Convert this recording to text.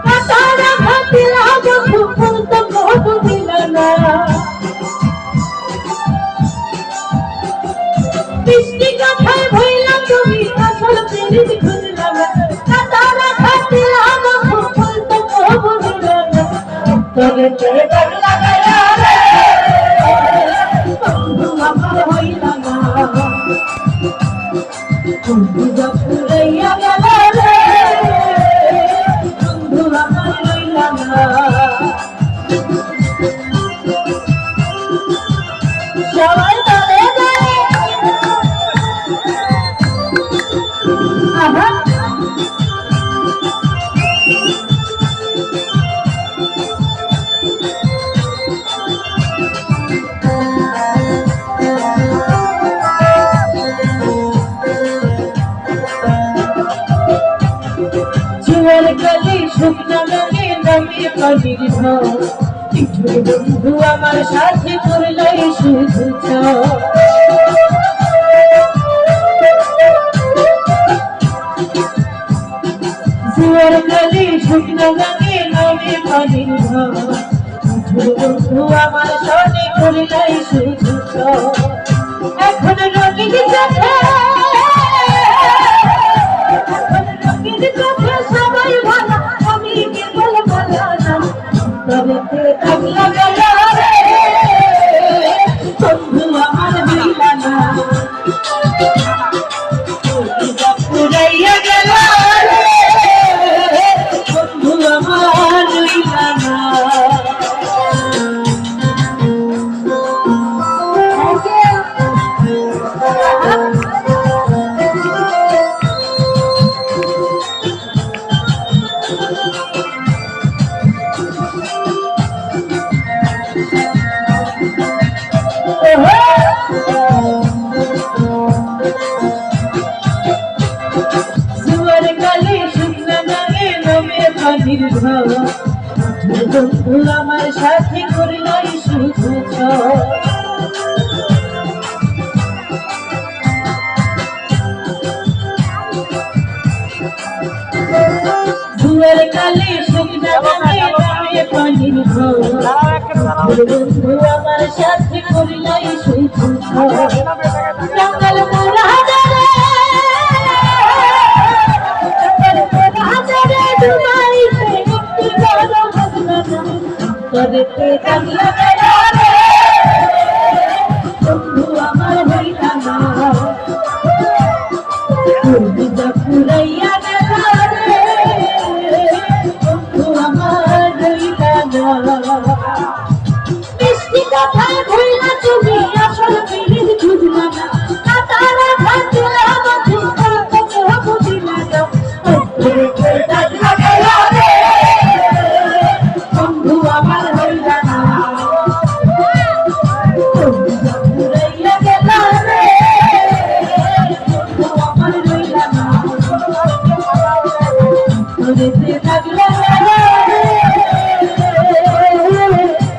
কাতারা খাতিলা বন্ধু ফুল তো কবু দিল না মিষ্টি কথায় ভইলা তুমি আসল প্রেম খুঁজলা না কাতারা খাতিলা বন্ধু ফুল তো কবু দিল না তবে তোরে দাগ লাগায়া রে বন্ধু আমার হইলা না বন্ধু পুরাইয়া গেল রে বন্ধু আমার হইলা না সবাই তরে যায় আহা জুয়ার গলি শুকনা লাগে নামে পানির ঢল কিছু বন্ধু আমার সাথে করলাই শুধু জুয়ার গলি শুকনা লাগে নামে পানির ঢল কিছু বন্ধু আমার সাথে করলাই শুধু এখন রঙিন চোখে সবাই ভালো আমি কেবল ভালো না তবে দাগ লাগায়া রে বন্ধু আমার হইলা না পুরাইয়া গেল রে বন্ধু আমার হইলা না জুয়ার গালে শুকনা গালে নামে পানির ঢল বন্ধু আমার সাথে করলাই শুধু জুয়ার গালে শুকনা গালে নামে পানির ঢল বন্ধু আমার সাথে করলাই শুধু জঙ্গল মোরা Dubai,